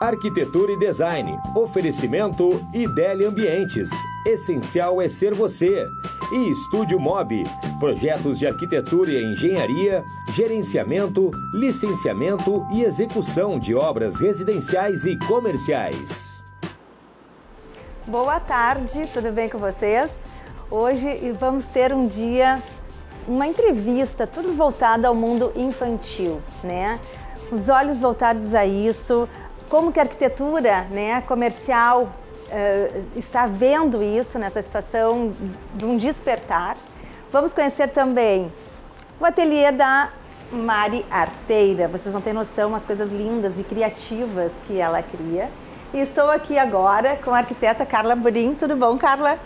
Arquitetura e Design. Oferecimento Idélia Ambientes. Essencial é ser você. E Estúdio Mob. Projetos de arquitetura e engenharia, gerenciamento, licenciamento e execução de obras residenciais e comerciais. Boa tarde, tudo bem com vocês? Hoje vamos ter uma entrevista, tudo voltado ao mundo infantil, né? Os olhos voltados a isso, como que a arquitetura, né, comercial está vendo isso nessa situação de um despertar. Vamos conhecer também o ateliê da Mari Arteira. Vocês não têm noção as coisas lindas e criativas que ela cria. E estou aqui agora com a arquiteta Carla Burim. Tudo bom, Carla?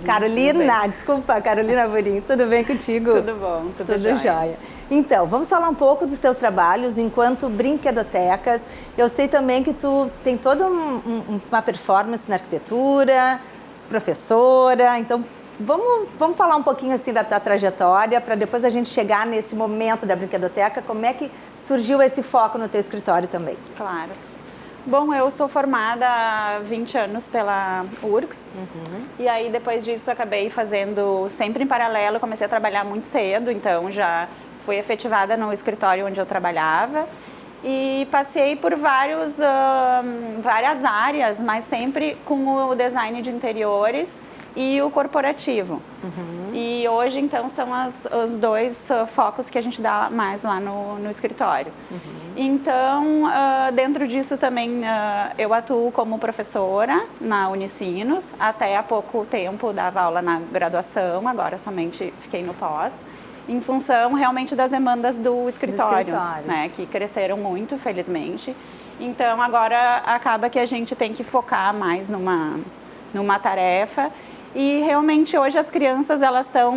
Carolina, desculpa, Carolina Burim. Tudo bem contigo? Tudo bom, tudo jóia. Então, vamos falar um pouco dos teus trabalhos enquanto brinquedotecas. Eu sei também que tu tem toda uma performance na arquitetura, professora. Então, vamos falar um pouquinho assim da tua trajetória para depois a gente chegar nesse momento da brinquedoteca. Como é que surgiu esse foco no teu escritório também? Claro. Bom, eu sou formada há 20 anos pela URGS, e aí depois disso acabei fazendo sempre em paralelo, comecei a trabalhar muito cedo, então já fui efetivada no escritório onde eu trabalhava e passei por várias áreas, mas sempre com o design de interiores e o corporativo. E hoje, então, são os dois focos que a gente dá mais lá no escritório. Então, dentro disso também, eu atuo como professora na Unicinos. Até há pouco tempo dava aula na graduação, agora somente fiquei no pós, em função realmente das demandas do escritório. Né, que cresceram muito, felizmente. Então, agora acaba que a gente tem que focar mais numa tarefa. E realmente hoje as crianças, elas estão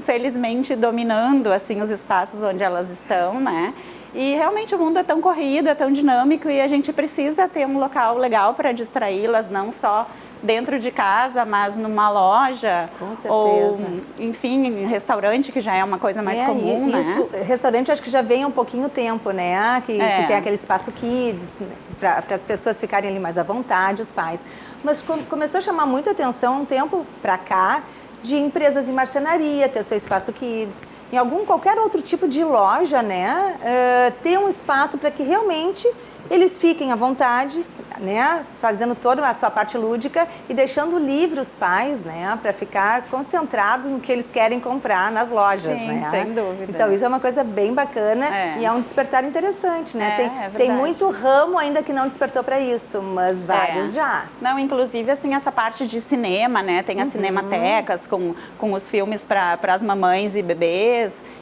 felizmente dominando assim os espaços onde elas estão, né? E realmente o mundo é tão corrido, é tão dinâmico e a gente precisa ter um local legal para distraí-las, não só dentro de casa, mas numa loja. Com certeza. Ou, enfim, em restaurante, que já é uma coisa mais comum, isso, né? Restaurante acho que já vem há um pouquinho tempo, né? Que tem aquele espaço kids, para as pessoas ficarem ali mais à vontade, os pais. Mas começou a chamar muita atenção um tempo para cá de empresas em marcenaria, ter seu espaço kids, em qualquer outro tipo de loja, né? Ter um espaço para que realmente eles fiquem à vontade, né? Fazendo toda a sua parte lúdica e deixando livre os pais, né? Para ficar concentrados no que eles querem comprar nas lojas, né? Sem dúvida. Então isso é uma coisa bem bacana e é um despertar interessante, né? Tem muito ramo ainda que não despertou para isso, mas vários já. Não, inclusive assim essa parte de cinema, né? Tem as cinematecas com os filmes para as mamães e bebês.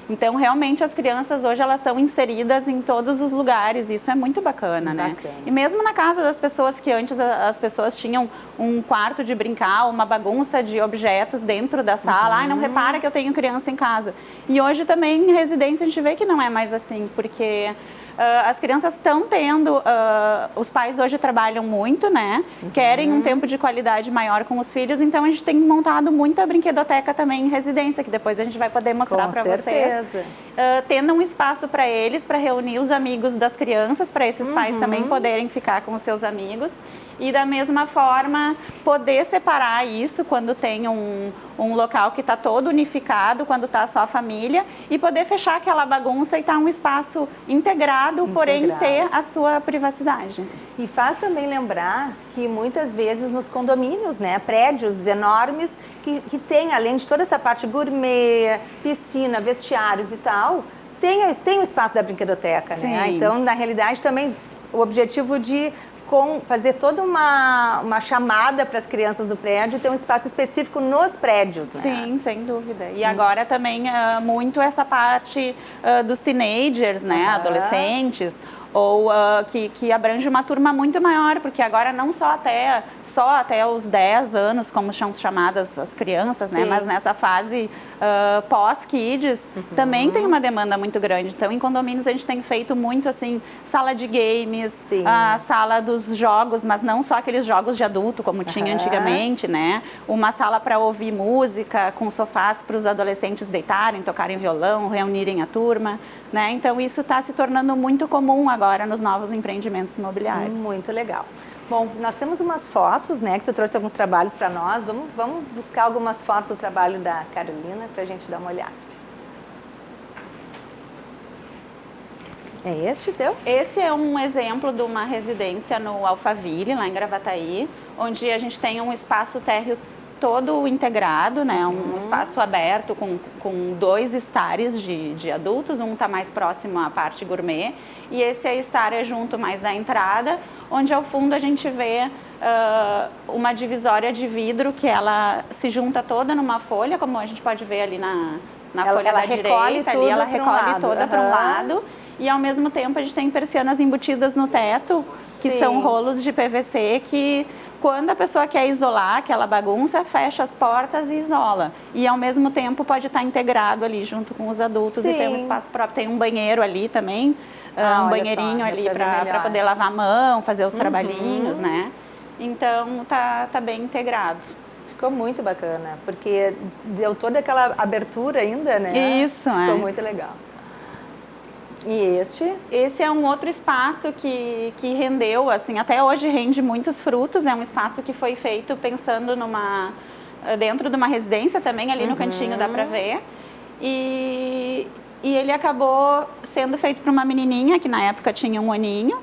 Então, realmente, as crianças hoje, elas são inseridas em todos os lugares. Isso é muito bacana, né? E mesmo na casa das pessoas, que antes as pessoas tinham um quarto de brincar, uma bagunça de objetos dentro da sala. Ai, não repara que eu tenho criança em casa. E hoje também, em residência, a gente vê que não é mais assim, porque as crianças estão tendo, os pais hoje trabalham muito, né? Querem um tempo de qualidade maior com os filhos, então a gente tem montado muita brinquedoteca também em residência, que depois a gente vai poder mostrar para vocês. Tendo um espaço para eles, para reunir os amigos das crianças, para esses pais também poderem ficar com os seus amigos. E da mesma forma, poder separar isso quando tem um local que está todo unificado, quando está só a família, e poder fechar aquela bagunça e estar um espaço integrado, porém ter a sua privacidade. E faz também lembrar que muitas vezes nos condomínios, né, prédios enormes que tem, além de toda essa parte gourmet, piscina, vestiários e tal, tem o espaço da brinquedoteca, né? Então, na realidade, também o objetivo de fazer toda uma chamada para as crianças do prédio, ter um espaço específico nos prédios, né? Sim, sem dúvida. E agora também muito essa parte dos teenagers, né, adolescentes, ou que abrange uma turma muito maior, porque agora não só até os 10 anos, como são chamadas as crianças, né, mas nessa fase pós-kids, também tem uma demanda muito grande. Então, em condomínios, a gente tem feito muito, assim, sala de games, a sala dos jogos, mas não só aqueles jogos de adulto, como tinha antigamente, né? Uma sala para ouvir música, com sofás para os adolescentes deitarem, tocarem violão, reunirem a turma, né? Então, isso está se tornando muito comum agora nos novos empreendimentos imobiliários. Muito legal. Bom, nós temos umas fotos, né, que tu trouxe alguns trabalhos para nós. Vamos buscar algumas fotos do trabalho da Carolina para a gente dar uma olhada. É este teu? Esse é um exemplo de uma residência no Alphaville, lá em Gravataí, onde a gente tem um espaço térreo todo integrado, né? Um espaço aberto com 2 estares de adultos, um está mais próximo à parte gourmet, e esse estar é junto mais da entrada, onde ao fundo a gente vê uma divisória de vidro que ela se junta toda numa folha, como a gente pode ver ali na folha da direita, ali ela recolhe toda para um lado. E ao mesmo tempo a gente tem persianas embutidas no teto, que são rolos de PVC que quando a pessoa quer isolar aquela bagunça, fecha as portas e isola. E ao mesmo tempo pode estar integrado ali junto com os adultos e tem um espaço próprio. Tem um banheiro ali também, um banheirinho ali para poder lavar a mão, fazer os trabalhinhos, né? Então tá bem integrado. Ficou muito bacana, porque deu toda aquela abertura ainda, né? Isso, Ficou muito legal. E este? Esse é um outro espaço que rendeu, assim, até hoje rende muitos frutos. É um espaço que foi feito pensando dentro de uma residência também, ali no cantinho dá pra ver. E ele acabou sendo feito para uma menininha, que na época tinha 1 aninho.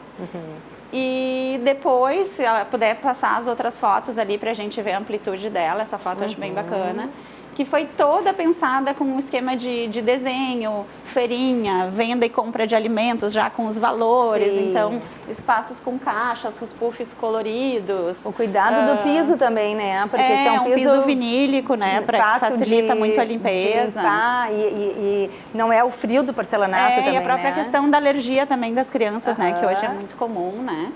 E depois, se ela puder passar as outras fotos ali pra gente ver a amplitude dela, essa foto eu acho bem bacana. Que foi toda pensada com um esquema de desenho, feirinha, venda e compra de alimentos já com os valores. Então, espaços com caixas, os puffs coloridos. O cuidado do piso também, né? Porque esse é um piso vinílico, né? Que facilita muito a limpeza. De limpar, e não é o frio do porcelanato também, e a própria né? questão da alergia também das crianças, né? Que hoje é muito comum, né?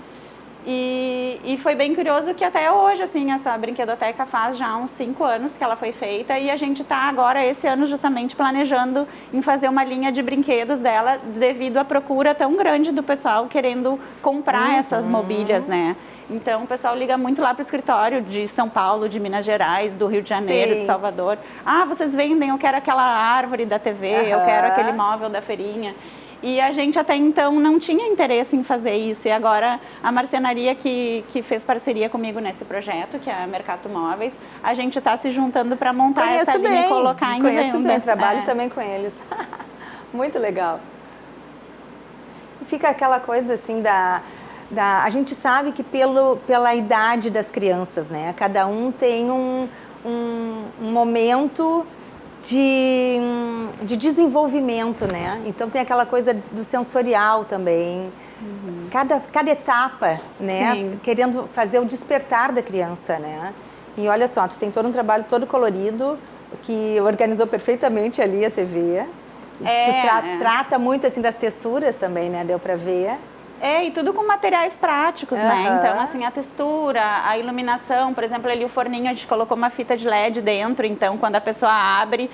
E foi bem curioso que até hoje, assim, essa brinquedoteca faz já uns 5 anos que ela foi feita e a gente está agora, esse ano, justamente planejando em fazer uma linha de brinquedos dela devido à procura tão grande do pessoal querendo comprar essas mobílias, né? Então, o pessoal liga muito lá para o escritório de São Paulo, de Minas Gerais, do Rio de Janeiro, de Salvador. Ah, vocês vendem, eu quero aquela árvore da TV, eu quero aquele móvel da feirinha. E a gente até então não tinha interesse em fazer isso. E agora a marcenaria que fez parceria comigo nesse projeto, que é a Mercato Móveis, a gente está se juntando para montar essa linha e colocar em venda. Conheço bem, trabalho também com eles. Muito legal. Fica aquela coisa assim a gente sabe que pela idade das crianças, né? Cada um tem um momento de desenvolvimento, né? Então tem aquela coisa do sensorial também. Cada etapa, né? Querendo fazer o despertar da criança, né? E olha só, tu tem todo um trabalho todo colorido, que organizou perfeitamente ali a TV. Tu trata muito assim das texturas também, né? Deu pra ver. E tudo com materiais práticos, né? Então, assim, a textura, a iluminação, por exemplo, ali o forninho, a gente colocou uma fita de LED dentro, então quando a pessoa abre,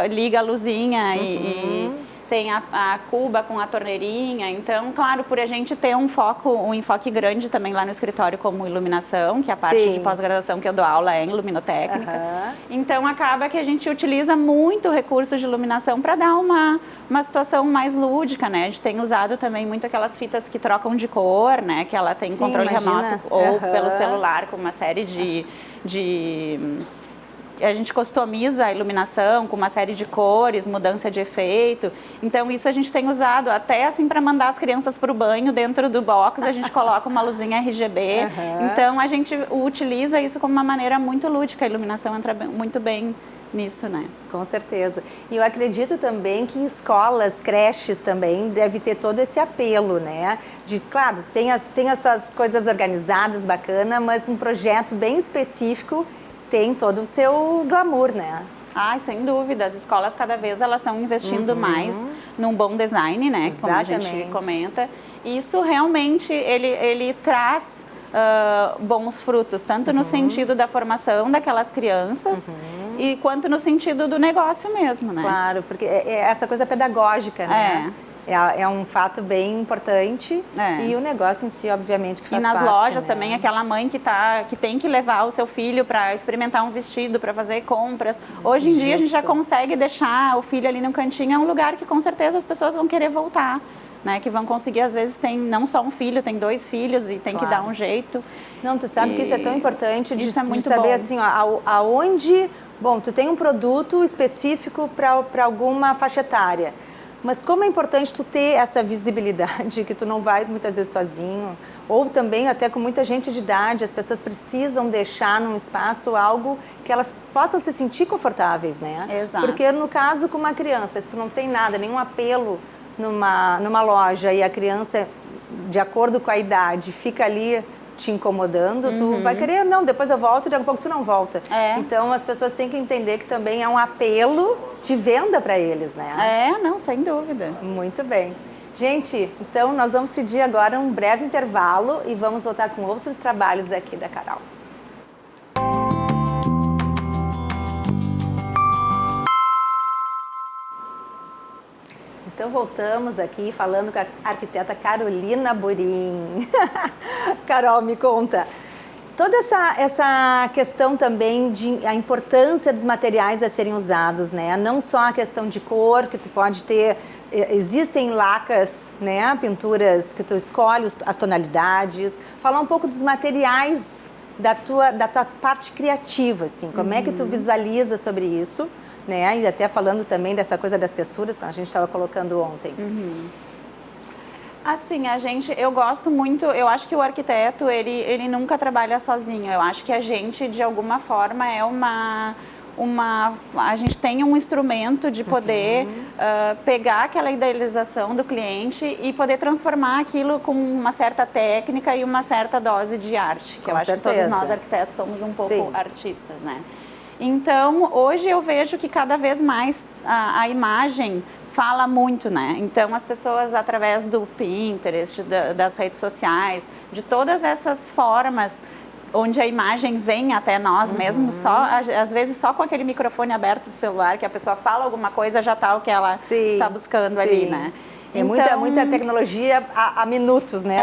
liga a luzinha e tem a cuba com a torneirinha. Então, claro, por a gente ter um enfoque grande também lá no escritório como iluminação, que a parte de pós-graduação que eu dou aula é em luminotécnica. Então, acaba que a gente utiliza muito recurso de iluminação para dar uma situação mais lúdica, né? A gente tem usado também muito aquelas fitas que trocam de cor, né? Que ela tem controle remoto ou pelo celular com uma série a gente customiza a iluminação com uma série de cores, mudança de efeito. Então, isso a gente tem usado até assim para mandar as crianças para o banho dentro do box, a gente coloca uma luzinha RGB. Então, a gente utiliza isso como uma maneira muito lúdica. A iluminação entra muito bem nisso, né? Com certeza. E eu acredito também que escolas, creches também deve ter todo esse apelo, né? Claro, tem as suas coisas organizadas, bacana, mas um projeto bem específico tem todo o seu glamour, né? Sem dúvida. As escolas cada vez elas estão investindo mais num bom design, né? Como a gente comenta. Isso realmente ele traz bons frutos, tanto no sentido da formação daquelas crianças e quanto no sentido do negócio mesmo, né? Claro, porque é essa coisa pedagógica, né? É um fato bem importante e o negócio em si, obviamente, que faz parte. E nas lojas também, aquela mãe que tem que levar o seu filho para experimentar um vestido, para fazer compras. Hoje em dia a gente já consegue deixar o filho ali no cantinho, é um lugar que com certeza as pessoas vão querer voltar. né, que vão conseguir, às vezes tem não só um filho, tem 2 filhos e tem que dar um jeito. Não, tu sabe que isso é tão importante de muito saber bom. assim, ó, aonde... Bom, tu tem um produto específico para alguma faixa etária, mas como é importante tu ter essa visibilidade, que tu não vai muitas vezes sozinho, ou também até com muita gente de idade, as pessoas precisam deixar num espaço algo que elas possam se sentir confortáveis, né? Exato. Porque no caso com uma criança, se tu não tem nada, nenhum apelo numa loja e a criança, de acordo com a idade, fica ali te incomodando, tu vai querer, não, depois eu volto e daqui a pouco tu não volta. Então as pessoas têm que entender que também é um apelo de venda para eles, né? Não, sem dúvida. Muito bem. Gente, então nós vamos pedir agora um breve intervalo e vamos voltar com outros trabalhos aqui da Carol. Então voltamos aqui falando com a arquiteta Carolina Borim. Carol, me conta, toda essa questão também de a importância dos materiais a serem usados, né? Não só a questão de cor, que tu pode ter, existem lacas, né? Pinturas que tu escolhe, as tonalidades. Falar um pouco dos materiais da tua parte criativa, assim, como é que tu visualiza sobre isso? Né? E até falando também dessa coisa das texturas que a gente estava colocando ontem. Assim, eu gosto muito, eu acho que o arquiteto, ele nunca trabalha sozinho. Eu acho que a gente, de alguma forma, a gente tem um instrumento de poder pegar aquela idealização do cliente e poder transformar aquilo com uma certa técnica e uma certa dose de arte. Que eu acho que todos nós, arquitetos, somos um pouco artistas, né? Então, hoje eu vejo que cada vez mais a imagem fala muito, né? Então, as pessoas, através do Pinterest, das redes sociais, de todas essas formas onde a imagem vem até nós mesmos, às vezes só com aquele microfone aberto do celular, que a pessoa fala alguma coisa, já está o que ela está buscando ali, né? Tem muita tecnologia a minutos, né?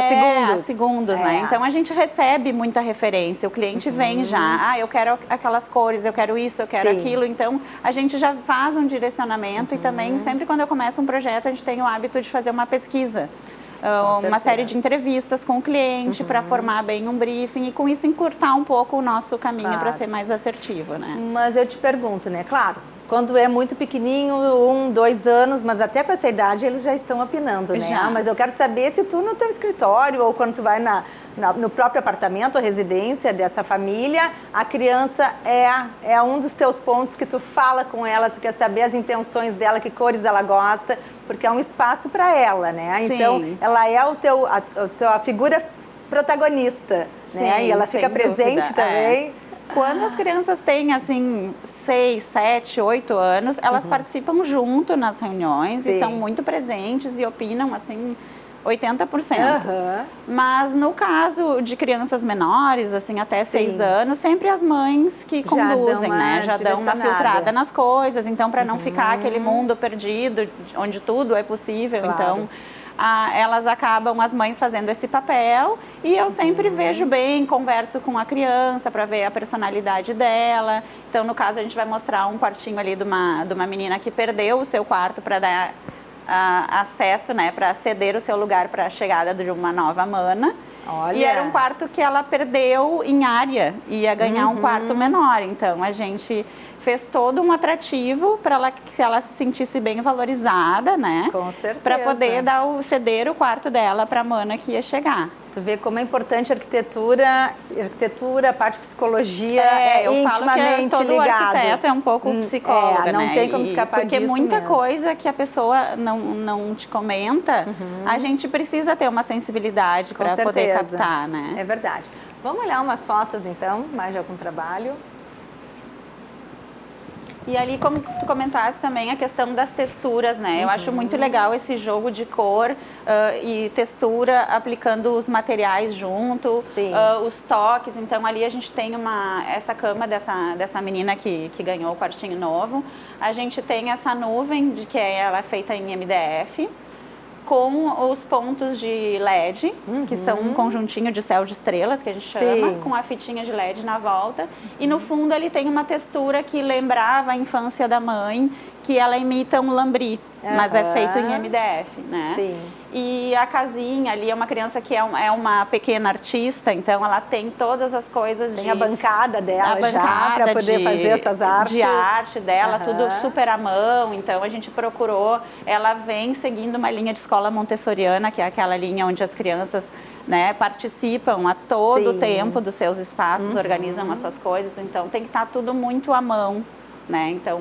A segundos, né? Então a gente recebe muita referência, o cliente vem já, eu quero aquelas cores, eu quero isso, eu quero aquilo. Então a gente já faz um direcionamento e também sempre quando eu começo um projeto a gente tem o hábito de fazer uma pesquisa. Uma série de entrevistas com o cliente para formar bem um briefing e com isso encurtar um pouco o nosso caminho para ser mais assertivo, né? Mas eu te pergunto, né? Claro, quando é muito pequenininho, 1, 2 anos, mas até com essa idade eles já estão opinando, né? Já. Mas eu quero saber se tu no teu escritório ou quando tu vai no próprio apartamento ou residência dessa família, a criança é um dos teus pontos que tu fala com ela, tu quer saber as intenções dela, que cores ela gosta, porque é um espaço para ela, né? Sim. Então, ela é a figura protagonista, né? E ela fica presente também. Quando as crianças têm, assim, 6, 7, 8 anos, elas participam junto nas reuniões e estão muito presentes e opinam, assim, 80%. Mas no caso de crianças menores, assim, até 6 anos, sempre as mães que conduzem, né? Já dão uma filtrada nas coisas, então, para não ficar aquele mundo perdido, onde tudo é possível, então... elas acabam, as mães, fazendo esse papel e eu sempre vejo bem, converso com a criança para ver a personalidade dela. Então, no caso, a gente vai mostrar um quartinho ali de uma menina que perdeu o seu quarto para dar acesso, né, para ceder o seu lugar para a chegada de uma nova mana. Olha. E era um quarto que ela perdeu em área, ia ganhar um quarto menor. Então, a gente fez todo um atrativo para que ela se sentisse bem valorizada, né? Com certeza. Para poder ceder o quarto dela para a mana que ia chegar. Tu vê como é importante a arquitetura, a parte de psicologia eu intimamente falo que todo ligado. arquiteto é um pouco psicóloga, não né? tem como escapar porque disso muita mesmo. coisa que a pessoa não te comenta, a gente precisa ter uma sensibilidade para poder captar, né? É verdade. Vamos olhar umas fotos então, mais de algum trabalho. E ali, como tu comentaste também, a questão das texturas, né? Eu acho muito legal esse jogo de cor e textura, aplicando os materiais junto, os toques. Então, ali a gente tem essa cama dessa menina que ganhou o quartinho novo. A gente tem essa nuvem, que ela é feita em MDF, com os pontos de LED, que são um conjuntinho de céu de estrelas, que a gente chama, com a fitinha de LED na volta. E no fundo ele tem uma textura que lembrava a infância da mãe, que ela imita um lambri, mas é feito em MDF, né? Sim. E a casinha ali é uma criança que é uma pequena artista, então ela tem todas as coisas Tem a bancada dela já para poder fazer essas artes. De arte dela, tudo super à mão. Então a gente procurou, ela vem seguindo uma linha de escola montessoriana, que é aquela linha onde as crianças, né, participam a todo o tempo dos seus espaços, organizam as suas coisas, então tem que estar tudo muito à mão, né? Então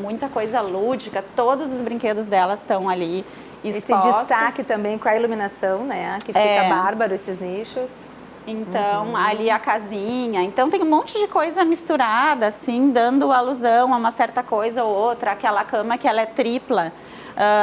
muita coisa lúdica, todos os brinquedos delas estão ali expostos. Esse destaque também com a iluminação, né? Que fica bárbaro esses nichos. Então, ali a casinha. Então, tem um monte de coisa misturada, assim, dando alusão a uma certa coisa ou outra. Aquela cama que ela é tripla.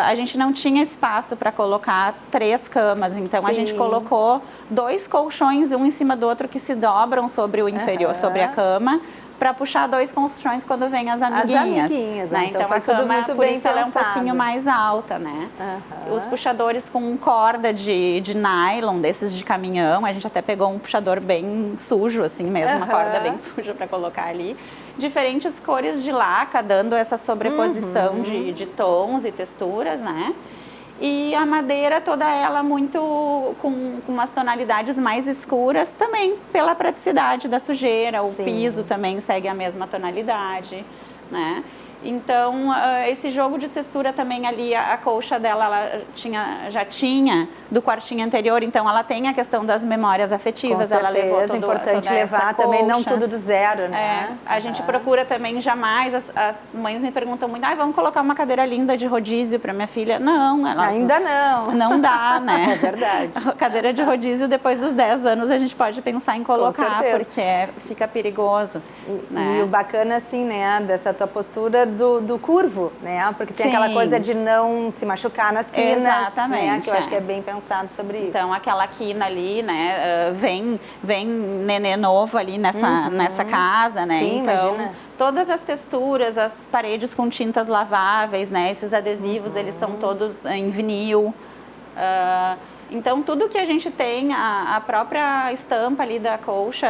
A gente não tinha espaço para colocar 3 camas, então a gente colocou 2 colchões, um em cima do outro, que se dobram sobre o inferior, sobre a cama, para puxar 2 colchões quando vem as amiguinhas. As amiguinhas, né? então foi a cama, tudo muito por bem isso ela é um pensado. pouquinho mais alta, né? Os puxadores com corda de nylon, desses de caminhão, a gente até pegou um puxador bem sujo, assim mesmo, uma corda bem suja para colocar ali. Diferentes cores de laca, dando essa sobreposição de tons e texturas, né? E a madeira toda ela muito com umas tonalidades mais escuras também pela praticidade da sujeira. O piso também segue a mesma tonalidade, né? Então, esse jogo de textura também ali, a colcha dela ela já tinha do quartinho anterior, então ela tem a questão das memórias afetivas. Com certeza, ela levou é importante toda levar também, não tudo do zero, né? A gente procura também jamais, as mães me perguntam muito, vamos colocar uma cadeira linda de rodízio para minha filha. Não, ainda não. Não dá, né? É verdade. A cadeira de rodízio, depois dos 10 anos, a gente pode pensar em colocar, porque fica perigoso. E o bacana, assim, né, dessa tua postura do curvo, né? Porque tem aquela coisa de não se machucar nas quinas. Exatamente. Né? Que eu acho que é bem pensado sobre isso. Então, aquela quina ali, né? Vem nenê novo ali nessa casa, né? Sim, então, imagina. Todas as texturas, as paredes com tintas laváveis, né? Esses adesivos, eles são todos em vinil. Então, tudo que a gente tem, a própria estampa ali da colcha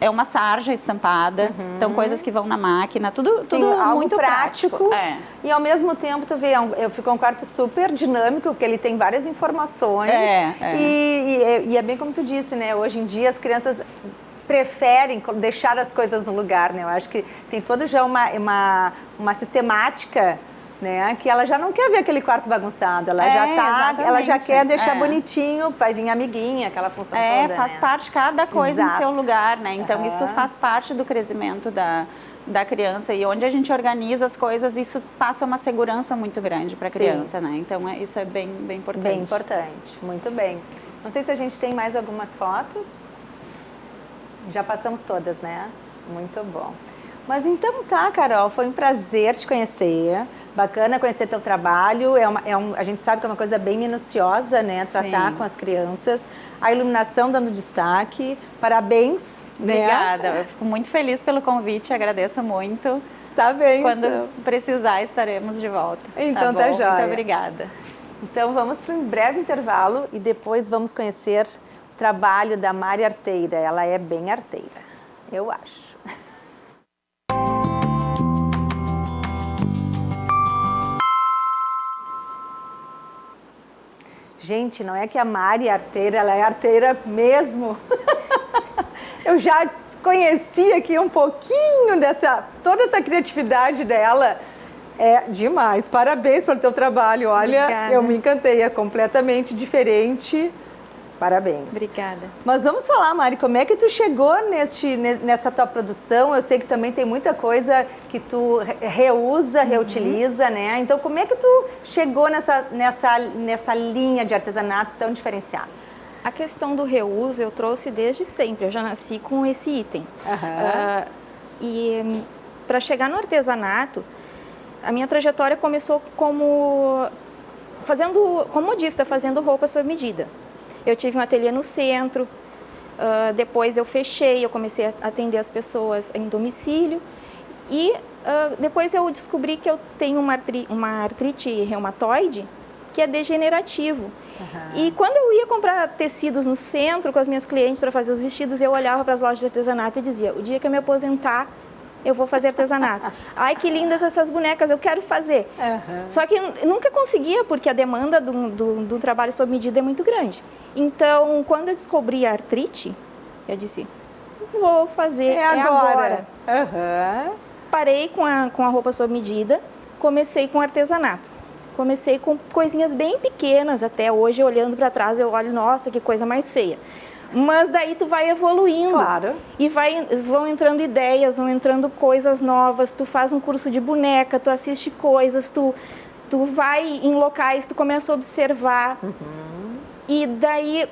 é uma sarja estampada, então coisas que vão na máquina, tudo algo muito prático. E ao mesmo tempo, tu vê, ficou um quarto super dinâmico, porque ele tem várias informações. E é bem como tu disse, né? Hoje em dia as crianças preferem deixar as coisas no lugar, né? Eu acho que tem toda já uma sistemática, né? Que ela já não quer ver aquele quarto bagunçado, ela já quer deixar bonitinho, vai vir amiguinha, aquela função toda, faz né? parte cada coisa em seu lugar, né? Então isso faz parte do crescimento da criança, e onde a gente organiza as coisas, isso passa uma segurança muito grande para a criança, né? Então isso é bem importante. Bem importante, muito bem. Não sei se a gente tem mais algumas fotos. Já passamos todas, né? Muito bom. Mas então tá, Carol, foi um prazer te conhecer, bacana conhecer teu trabalho, a gente sabe que é uma coisa bem minuciosa, né, tratar com as crianças, a iluminação dando destaque, parabéns. Obrigada, né? Eu fico muito feliz pelo convite, agradeço muito. Tá bem. Quando precisar, estaremos de volta. Então tá jóia. Muito obrigada. Então vamos para um breve intervalo e depois vamos conhecer o trabalho da Mari Arteira, ela é bem arteira, eu acho. Gente, não é que a Mari é arteira, ela é arteira mesmo. Eu já conheci aqui um pouquinho toda essa criatividade dela. É demais. Parabéns pelo teu trabalho. Olha, Obrigada. Eu me encantei, é completamente diferente. Parabéns. Obrigada. Mas vamos falar, Mari, como é que tu chegou nessa tua produção? Eu sei que também tem muita coisa que tu reusa, reutiliza, né? Então, como é que tu chegou nessa linha de artesanato tão diferenciada? A questão do reuso eu trouxe desde sempre, eu já nasci com esse item. E para chegar no artesanato, a minha trajetória começou como modista, fazendo roupa sob medida. Eu tive um ateliê no centro, depois eu fechei, eu comecei a atender as pessoas em domicílio e depois eu descobri que eu tenho uma artrite reumatoide que é degenerativo. E quando eu ia comprar tecidos no centro com as minhas clientes para fazer os vestidos, eu olhava para as lojas de artesanato e dizia, o dia que eu me aposentar, eu vou fazer artesanato. Ai, que lindas essas bonecas, eu quero fazer. Só que eu nunca conseguia, porque a demanda do trabalho sob medida é muito grande. Então, quando eu descobri a artrite, eu disse, vou fazer, agora. Parei com a roupa sob medida, comecei com artesanato. Comecei com coisinhas bem pequenas, até hoje, olhando para trás, eu olho, nossa, que coisa mais feia. Mas daí tu vai evoluindo. Claro. E vão entrando ideias, vão entrando coisas novas, tu faz um curso de boneca, tu assiste coisas, tu vai em locais, tu começa a observar. E daí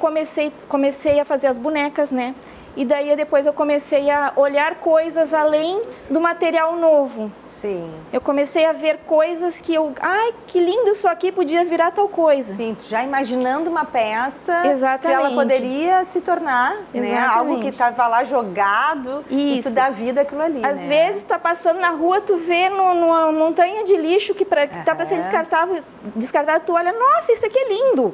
comecei a fazer as bonecas, né? E daí depois eu comecei a olhar coisas além do material novo. Sim. Eu comecei a ver coisas que ai, que lindo isso aqui, podia virar tal coisa. Sim, tu já imaginando uma peça Exatamente. que ela poderia se tornar, né? Algo que estava lá jogado e tu dá vida àquilo ali, Às vezes tá passando na rua, tu vê numa montanha de lixo que tá para ser descartado, tu olha, nossa, isso aqui é lindo.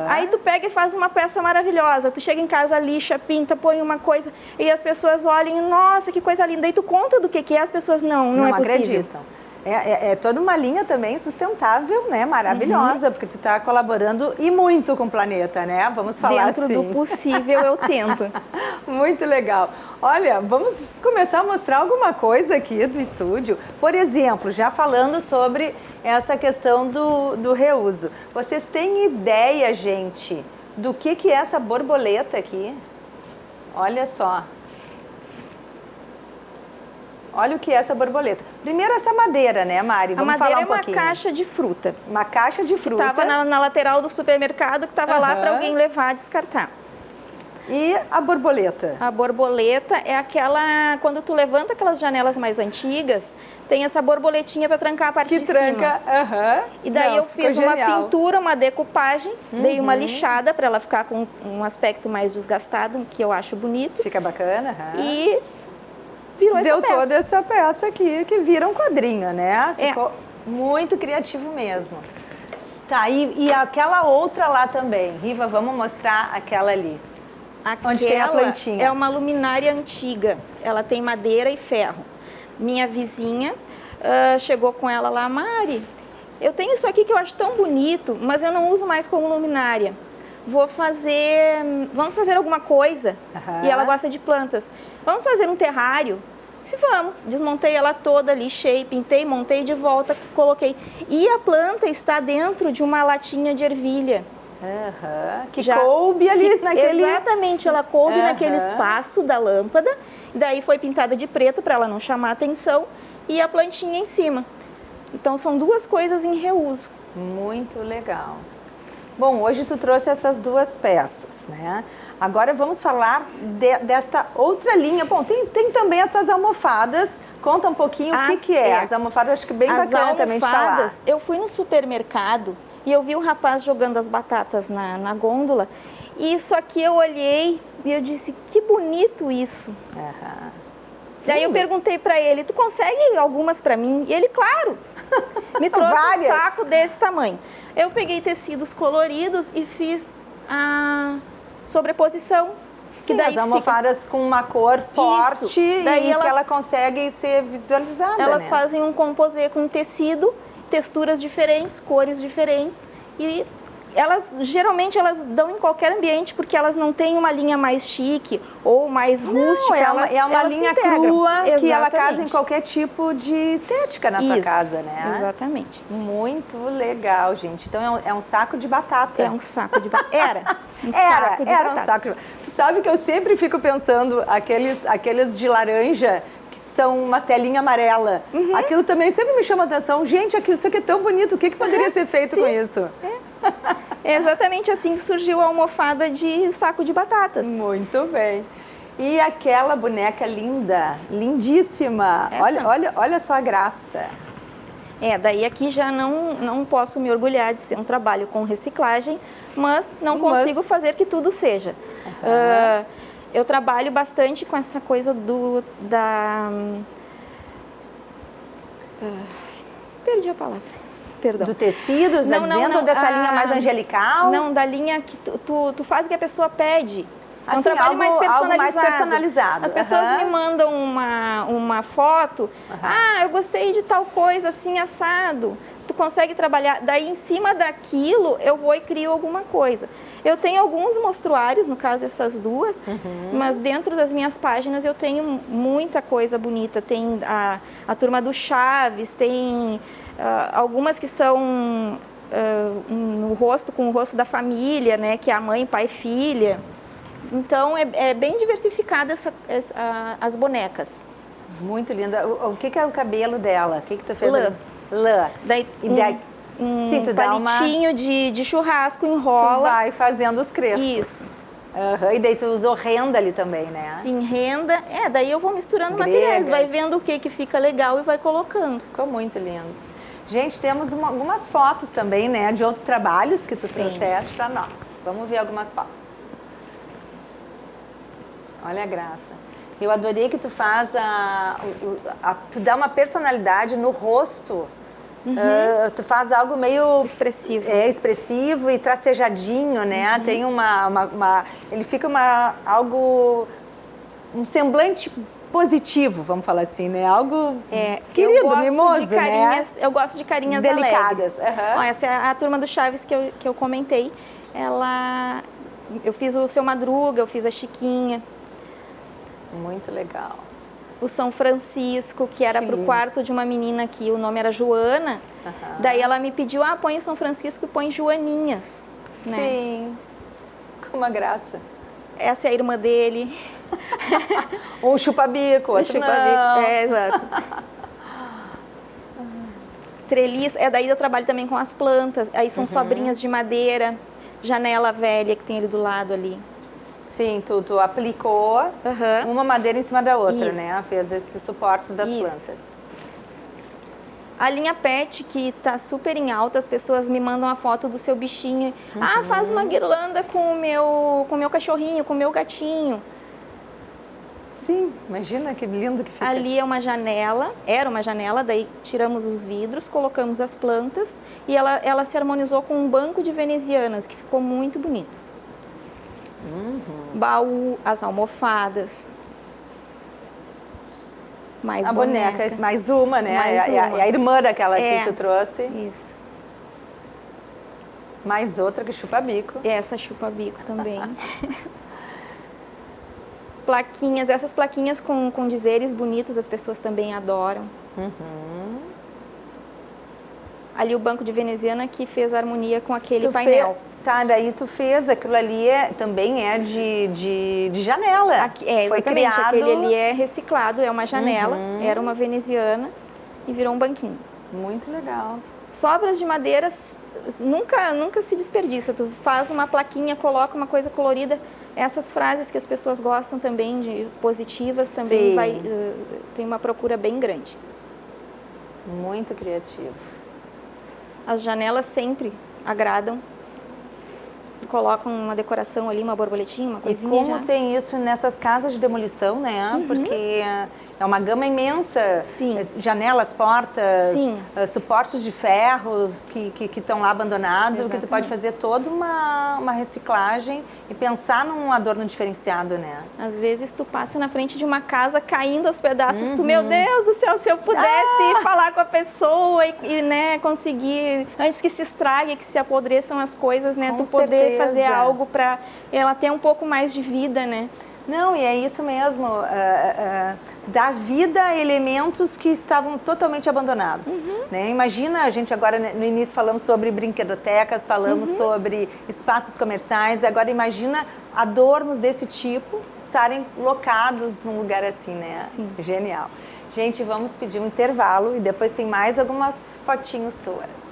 Aí tu pega e faz uma peça maravilhosa, tu chega em casa, lixa, pinta, põe uma coisa e as pessoas olham, nossa, que coisa linda. E tu conta do que é, as pessoas não é possível. Acreditam. É toda uma linha também sustentável, né? Maravilhosa, porque tu está colaborando e muito com o planeta, né? Vamos falar Dentro do possível eu tento. Muito legal. Olha, vamos começar a mostrar alguma coisa aqui do estúdio. Por exemplo, já falando sobre essa questão do reuso. Vocês têm ideia, gente, do que é essa borboleta aqui? Olha só. Olha o que é essa borboleta. Primeiro essa madeira, né, Mari? Vamos falar um pouquinho. A madeira é uma caixa de fruta. Uma caixa de fruta. Estava na lateral do supermercado, que estava lá para alguém levar, descartar. E a borboleta? A borboleta é aquela, quando tu levanta aquelas janelas mais antigas, tem essa borboletinha para trancar a parte de cima. Que tranca, E daí eu fiz uma pintura, uma decupagem, dei uma lixada para ela ficar com um aspecto mais desgastado, que eu acho bonito. Fica bacana. E virou essa peça. Deu toda essa peça aqui, que vira um quadrinho, né? Ficou muito criativo mesmo. Tá, e aquela outra lá também. Riva, vamos mostrar aquela ali. Onde tem a plantinha. É uma luminária antiga. Ela tem madeira e ferro. Minha vizinha chegou com ela lá, Mari, eu tenho isso aqui que eu acho tão bonito, mas eu não uso mais como luminária. Vamos fazer alguma coisa. E ela gosta de plantas. Vamos fazer um terrário? Se vamos. Desmontei ela toda, lixei, pintei, montei de volta, coloquei. E a planta está dentro de uma latinha de ervilha. Que coube ali naquele... Exatamente, ela coube naquele espaço da lâmpada. Daí foi pintada de preto para ela não chamar atenção. E a plantinha em cima. Então são duas coisas em reuso. Muito legal. Bom, hoje tu trouxe essas duas peças, né? Agora vamos falar desta outra linha. Bom, tem também as tuas almofadas. Conta um pouquinho o que é. As almofadas, acho que bem bacana também de falar. Eu fui no supermercado e eu vi um rapaz jogando as batatas na gôndola. E isso aqui eu olhei e eu disse, que bonito isso. Daí eu perguntei para ele, tu consegue algumas para mim? E ele, claro, me trouxe um saco desse tamanho. Eu peguei tecidos coloridos e fiz a sobreposição. Sim, daí as almofadas com uma cor forte e que ela consegue ser visualizada, Elas fazem um composê com tecido, texturas diferentes, cores diferentes e geralmente elas dão em qualquer ambiente porque elas não têm uma linha mais chique ou mais rústica. É uma linha crua que ela casa em qualquer tipo de estética na tua casa, né? Exatamente. Muito legal, gente. Então é um saco de batata. É um saco de batata. Era um saco. Tu sabe que eu sempre fico pensando aqueles de laranja que são uma telinha amarela. Aquilo também sempre me chama a atenção. Gente, isso aqui é tão bonito. O que poderia ser feito com isso? É exatamente assim que surgiu a almofada de saco de batatas. Muito bem. E aquela boneca linda, lindíssima. Olha só a graça. Daí aqui já não posso me orgulhar de ser um trabalho com reciclagem, mas não consigo fazer que tudo seja. Eu trabalho bastante com essa coisa perdi a palavra. Perdão. Do tecido, dentro dessa linha mais angelical? Não, da linha que tu faz o que a pessoa pede. É um Assim, trabalho mais personalizado. algo mais personalizado. As pessoas me mandam uma foto. Eu gostei de tal coisa, assim, assado. Tu consegue trabalhar. Daí, em cima daquilo, eu vou e crio alguma coisa. Eu tenho alguns mostruários, no caso, essas duas. Mas dentro das minhas páginas, eu tenho muita coisa bonita. Tem a turma do Chaves, tem algumas que são no rosto, com o rosto da família, né? Que é a mãe, pai, filha. Então, é bem diversificada as bonecas. Muito linda. O que é o cabelo dela? O que tu fez? Lã. Lã. Daí, Sim, tu dá palitinho de churrasco, enrola. Tu vai fazendo os crespos. Isso. E daí tu usou renda ali também, né? Sim, renda. Daí eu vou misturando Gregas. materiais, vai vendo o que fica legal e vai colocando. Ficou muito lindo. Gente, temos algumas fotos também, né? De outros trabalhos que tu trouxeste para nós. Vamos ver algumas fotos. Olha a graça. Eu adorei que tu faz tu dá uma personalidade no rosto. Tu faz algo meio Expressivo. Expressivo e tracejadinho, né? Tem ele fica um semblante positivo, vamos falar assim, né? Algo querido, mimoso, né? Eu gosto de carinhas delicadas. Ó, essa é a turma do Chaves que eu comentei. Eu fiz o Seu Madruga, eu fiz a Chiquinha. Muito legal. O São Francisco, que era para o quarto de uma menina que o nome era Joana. Daí ela me pediu, põe o São Francisco e põe Joaninhas. Né? Sim, com uma graça. Essa é a irmã dele. Um chupa-bico, outro não. Exato. Treliça, daí eu trabalho também com as plantas. Aí são sobrinhas de madeira, janela velha que tem ali do lado ali. Sim, tu aplicou uma madeira em cima da outra, Isso. né? Fez esses suportes das Isso. plantas. A linha pet, que tá super em alta, as pessoas me mandam a foto do seu bichinho. Faz uma guirlanda com o meu cachorrinho, com o meu gatinho. Sim, imagina que lindo que fica. Ali é uma janela, era uma janela, daí tiramos os vidros, colocamos as plantas e ela se harmonizou com um banco de venezianas, que ficou muito bonito. Baú, as almofadas. Mais a boneca, mais uma, né? Mais uma. A irmã daquela que tu trouxe. Isso. Mais outra que chupa-bico. Essa chupa-bico também. Plaquinhas, essas plaquinhas com dizeres bonitos, as pessoas também adoram. Ali o banco de veneziana que fez a harmonia com aquele painel. Daí tu fez, aquilo ali também é de janela. Foi criado. Aquele ali é reciclado, é uma janela, era uma veneziana e virou um banquinho. Muito legal. Sobras de madeiras nunca se desperdiça. Tu faz uma plaquinha, coloca uma coisa colorida. Essas frases que as pessoas gostam também, de positivas, também tem uma procura bem grande. Muito criativo. As janelas sempre agradam. Colocam uma decoração ali, uma borboletinha, uma coisinha. E como tem isso nessas casas de demolição, né? Porque é uma gama imensa. Sim. Janelas, portas, Sim. Suportes de ferros que estão lá abandonados, Exatamente. que tu pode fazer toda uma reciclagem e pensar num adorno diferenciado, né? Às vezes tu passa na frente de uma casa caindo aos pedaços, tu, meu Deus do céu, se eu pudesse falar com a pessoa e né, conseguir, antes que se estrague, que se apodreçam as coisas, né? Com tu poder certeza. fazer algo para ela ter um pouco mais de vida, né? Não, e é isso mesmo, dar vida a elementos que estavam totalmente abandonados. Né? Imagina, a gente agora no início falamos sobre brinquedotecas, falamos sobre espaços comerciais, agora imagina adornos desse tipo estarem locados num lugar assim, né? Sim. Genial. Gente, vamos pedir um intervalo e depois tem mais algumas fotinhos tuas.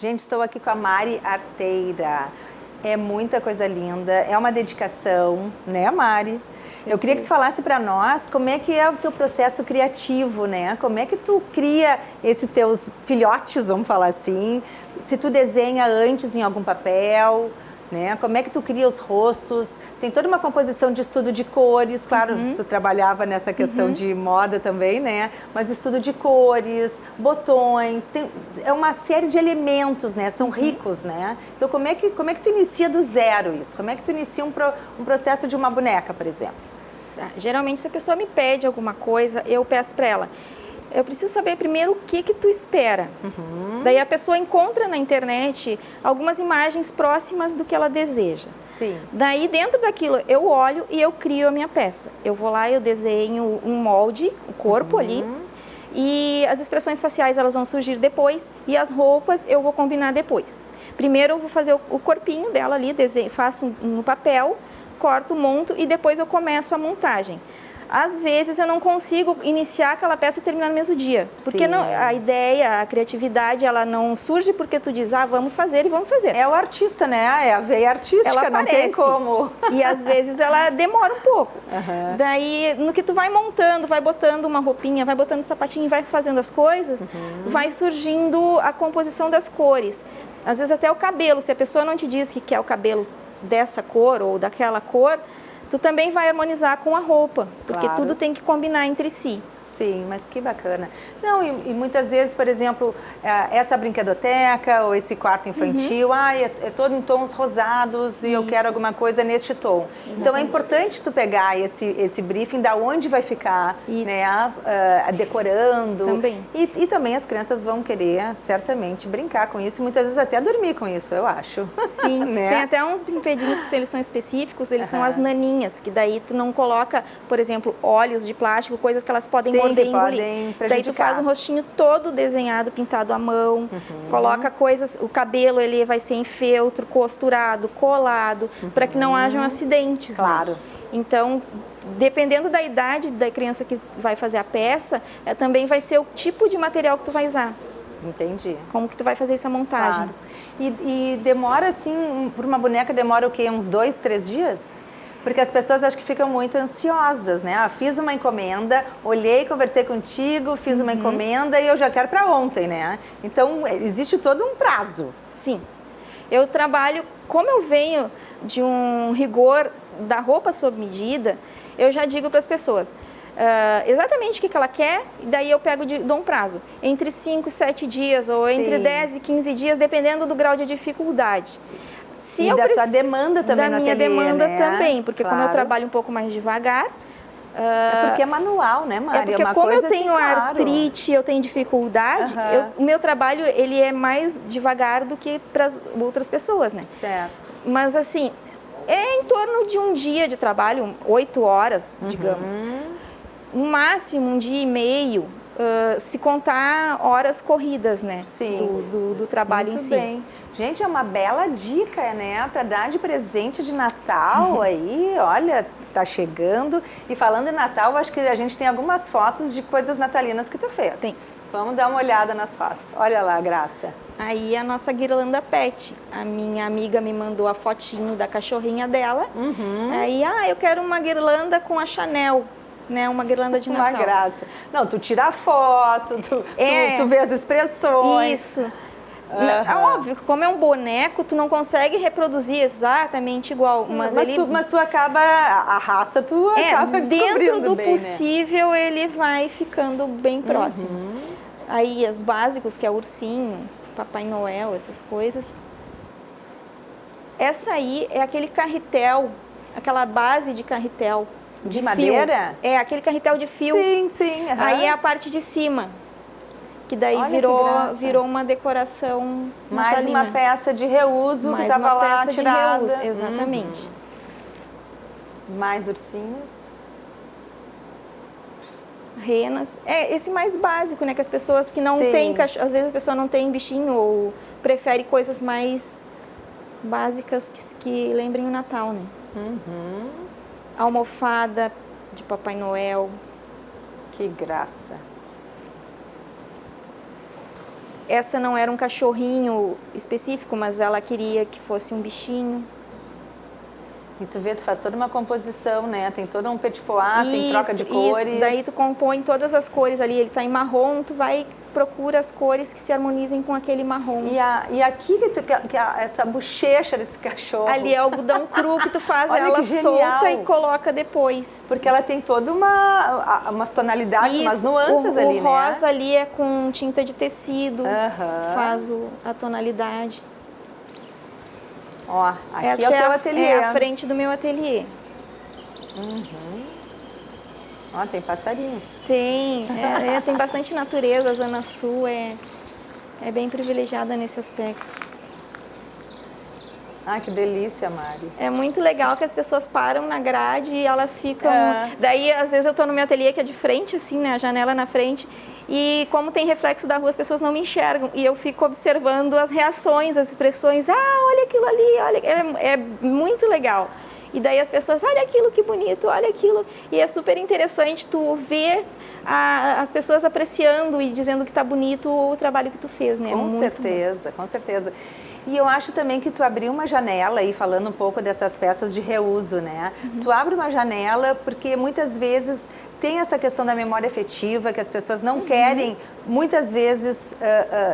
Gente, estou aqui com a Mari Arteira. É muita coisa linda, é uma dedicação, né, Mari? Eu queria que tu falasse para nós como é que é o teu processo criativo, né? Como é que tu cria esses teus filhotes, vamos falar assim? Se tu desenha antes em algum papel, né? Como é que tu cria os rostos? Tem toda uma composição de estudo de cores, claro, tu trabalhava nessa questão de moda também, né? Mas estudo de cores, botões, é uma série de elementos, né? São ricos, né? Então, como é que tu inicia do zero isso? Como é que tu inicia um processo de uma boneca, por exemplo? Geralmente, se a pessoa me pede alguma coisa, eu peço para ela. Eu preciso saber primeiro o que tu espera. Daí a pessoa encontra na internet algumas imagens próximas do que ela deseja. Sim. Daí dentro daquilo eu olho e eu crio a minha peça. Eu vou lá, eu desenho um molde, o corpo ali. E as expressões faciais elas vão surgir depois e as roupas eu vou combinar depois. Primeiro eu vou fazer o corpinho dela ali, faço no papel, corto, monto e depois eu começo a montagem. Às vezes eu não consigo iniciar aquela peça e terminar no mesmo dia. Porque não, a ideia, a criatividade, ela não surge porque tu diz, vamos fazer e vamos fazer. É o artista, né? É a veia artística, ela não aparece. tem como. E às vezes ela demora um pouco. Daí, no que tu vai montando, vai botando uma roupinha, vai botando um sapatinho, vai fazendo as coisas, vai surgindo a composição das cores. Às vezes até o cabelo, se a pessoa não te diz que quer o cabelo dessa cor ou daquela cor, tu também vai harmonizar com a roupa, porque tudo tem que combinar entre si. Sim, mas que bacana. Não, e muitas vezes, por exemplo, essa brinquedoteca ou esse quarto infantil, é todo em tons rosados e eu quero alguma coisa neste tom. Exatamente. Então é importante tu pegar esse briefing da onde vai ficar, né, decorando. Também. E também as crianças vão querer, certamente, brincar com isso e muitas vezes até dormir com isso, eu acho. Sim, né? Tem até uns brinquedinhos que eles são específicos, eles são as naninhas, que daí tu não coloca, por exemplo, óleos de plástico, coisas que elas podem morder e engolir. Daí tu faz um rostinho todo desenhado, pintado à mão, coloca coisas, o cabelo ele vai ser em feltro, costurado, colado, para que não hajam acidentes. Claro. Né? Então, dependendo da idade da criança que vai fazer a peça, também vai ser o tipo de material que tu vai usar. Entendi. Como que tu vai fazer essa montagem. Claro. E demora assim, por uma boneca demora o quê? Uns 2, 3 dias? Porque as pessoas acho que ficam muito ansiosas, né? Fiz uma encomenda, olhei, conversei contigo, fiz uma encomenda e eu já quero para ontem, né? Então, existe todo um prazo. Sim. Eu trabalho, como eu venho de um rigor da roupa sob medida, eu já digo para as pessoas exatamente o que ela quer, e daí eu dou um prazo. Entre 5 e 7 dias, ou entre 10 e 15 dias, dependendo do grau de dificuldade. E da tua demanda também no ateliê, da minha demanda né? também, porque como eu trabalho um pouco mais devagar... é porque é manual, né, Mari? É porque como eu tenho artrite, eu tenho dificuldade, o meu trabalho ele é mais devagar do que para as outras pessoas, né? Certo. Mas assim, é em torno de um dia de trabalho, 8 horas, digamos. No máximo, um dia e meio, se contar horas corridas, né? Sim. Do trabalho muito em si. Bem. Gente, é uma bela dica, né? Para dar de presente de Natal aí, olha, tá chegando. E falando em Natal, acho que a gente tem algumas fotos de coisas natalinas que tu fez. Tem. Vamos dar uma olhada nas fotos. Olha lá, Graça. Aí a nossa guirlanda pet. A minha amiga me mandou a fotinho da cachorrinha dela. Aí, eu quero uma guirlanda com a Chanel. Né, uma guirlanda de Natal. Uma graça. Não, tu tira a foto, tu vê as expressões. Isso. É óbvio que como é um boneco, tu não consegue reproduzir exatamente igual. Mas tu acaba, a raça tu acaba descobrindo dentro do bem, possível, né? Ele vai ficando bem próximo. Aí os básicos, que é ursinho, Papai Noel, essas coisas. Essa aí é aquele carretel, aquela base de carretel. De madeira? Fio. É, aquele carretel de fio. Sim. Aí é a parte de cima. Que daí virou uma decoração mais natalina. uma peça de reuso que estava lá tirada. De reuso, exatamente. Mais ursinhos. Renas. É esse mais básico, né? Que as pessoas que não têm cachorro... Às vezes a pessoa não tem bichinho ou prefere coisas mais básicas que lembrem o Natal, né? Almofada de Papai Noel. Que graça. Essa não era um cachorrinho específico, mas ela queria que fosse um bichinho. E tu vê, tu faz toda uma composição, né? Tem todo um petit pois, tem troca de cores. Daí tu compõe todas as cores ali. Ele tá em marrom, tu vai procura as cores que se harmonizem com aquele marrom. E aqui, essa bochecha desse cachorro... Ali é algodão cru que tu faz Olha ela que genial. solta e coloca depois. Porque ela tem toda umas tonalidades, Isso, umas nuances ali, o né? rosa ali é com tinta de tecido, Aham. faz a tonalidade. Ó, aqui Essa é o teu ateliê. É a frente do meu ateliê. Ó, tem passarinhos. Tem bastante natureza, a Zona Sul é bem privilegiada nesse aspecto. Ah, que delícia, Mari. É muito legal que as pessoas param na grade e elas ficam... É. Daí, às vezes, eu tô no meu ateliê que é de frente, assim, né? A janela na frente. E como tem reflexo da rua, as pessoas não me enxergam. E eu fico observando as reações, as expressões. Ah, olha aquilo ali, olha... É muito legal. E daí as pessoas, olha aquilo, que bonito, olha aquilo. E é super interessante tu ver as pessoas apreciando e dizendo que tá bonito o trabalho que tu fez, né? Com certeza, com certeza. E eu acho também que tu abriu uma janela aí, falando um pouco dessas peças de reuso, né? Tu abre uma janela porque muitas vezes tem essa questão da memória afetiva, que as pessoas não querem, muitas vezes,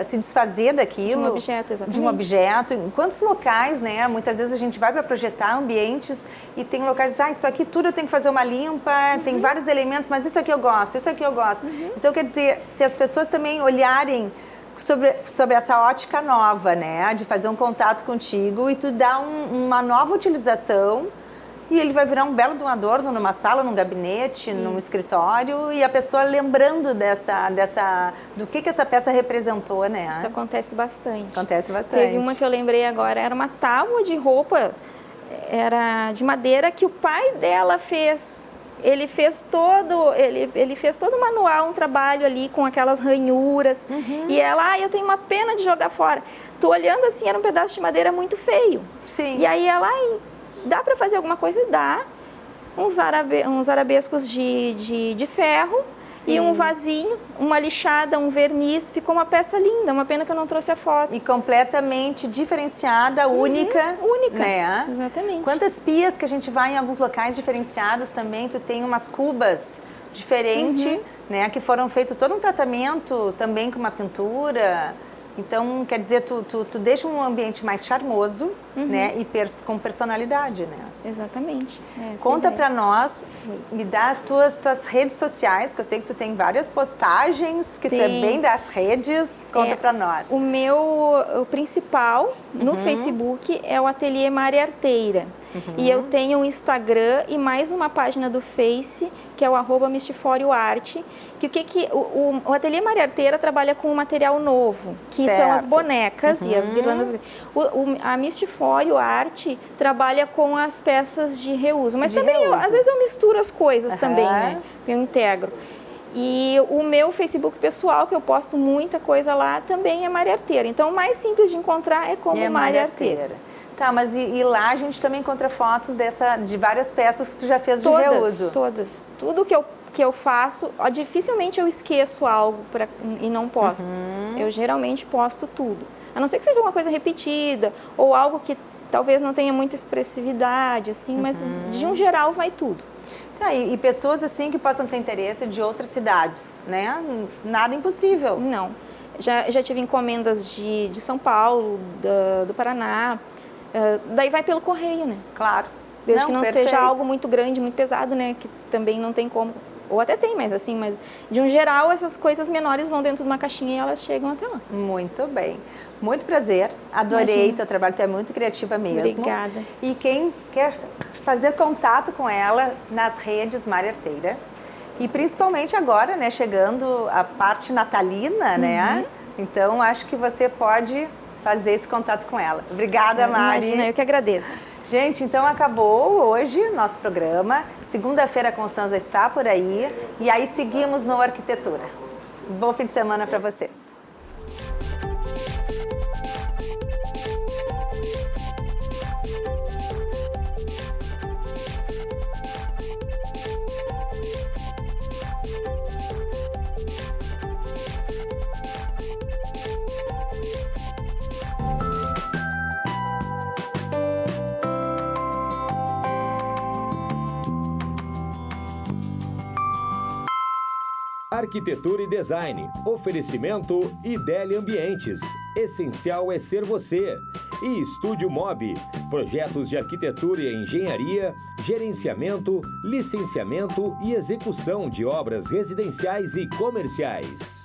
se desfazer daquilo. De um objeto, exatamente. De um objeto. Em quantos locais, né? Muitas vezes a gente vai para projetar ambientes e tem locais, isso aqui tudo eu tenho que fazer uma limpa, tem vários elementos, mas isso aqui eu gosto, isso aqui eu gosto. Então, quer dizer, se as pessoas também olharem sobre essa ótica nova, né? De fazer um contato contigo e tu dar uma nova utilização e ele vai virar um belo de um adorno numa sala, num gabinete, num escritório e a pessoa lembrando do que essa peça representou, né? Isso acontece bastante. Acontece bastante. Teve uma que eu lembrei agora, era uma tábua de roupa, era de madeira que o pai dela fez. Ele fez todo o manual, um trabalho ali com aquelas ranhuras. E ela, eu tenho uma pena de jogar fora. Tô olhando assim, era um pedaço de madeira muito feio. Sim. E aí ela, dá para fazer alguma coisa? Dá. Uns arabescos de ferro. Sim. E um vasinho, uma lixada, um verniz. Ficou uma peça linda, uma pena que eu não trouxe a foto. E completamente diferenciada, única. Única, né? Exatamente. Quantas pias que a gente vai em alguns locais diferenciados também, tu tem umas cubas diferentes, né? Que foram feito todo um tratamento também com uma pintura. Então, quer dizer, tu deixa um ambiente mais charmoso, né? E com personalidade, né? Exatamente. Conta pra nós, me dá as tuas redes sociais, que eu sei que tu tem várias postagens, que tu é bem das redes. Conta pra nós. O principal no Facebook é o Ateliê Mari Arteira. E eu tenho um Instagram e mais uma página do Face, que é o @mistifórioarte. O Ateliê Mari Arteira trabalha com um material novo, que são as bonecas e as guirlandas. A Mistifório Arte trabalha com as peças de reuso. Mas também, às vezes, eu misturo as coisas também, né? Eu integro. E o meu Facebook pessoal, que eu posto muita coisa lá, também é Mari Arteira. Então, o mais simples de encontrar é como Mari Arteira. Tá, mas e lá a gente também encontra fotos de várias peças que tu já fez de reuso? Todas. Tudo que eu faço, dificilmente eu esqueço algo e não posto. Eu geralmente posto tudo. A não ser que seja uma coisa repetida ou algo que talvez não tenha muita expressividade, assim, mas de um geral vai tudo. Tá, e pessoas assim que possam ter interesse de outras cidades, né? Nada impossível. Não. Já tive encomendas de São Paulo, do Paraná. Daí vai pelo correio, né? Claro. Desde que não seja algo muito grande, muito pesado, né? Que também não tem como. Ou até tem, mas assim, de um geral, essas coisas menores vão dentro de uma caixinha e elas chegam até lá. Muito bem. Muito prazer. Adorei teu trabalho, tu é muito criativa mesmo. Obrigada. E quem quer fazer contato com ela nas redes Mari Arteira. E principalmente agora, né? Chegando a parte natalina, né? Então, acho que você pode fazer esse contato com ela. Obrigada, Mari. Imagina, eu que agradeço. Gente, então acabou hoje nosso programa. Segunda-feira a Constanza está por aí. E aí seguimos no Arquitetura. Bom fim de semana para vocês. Arquitetura e Design. Oferecimento Ideli Ambientes. Essencial é ser você. E Estúdio Mob. Projetos de arquitetura e engenharia, gerenciamento, licenciamento e execução de obras residenciais e comerciais.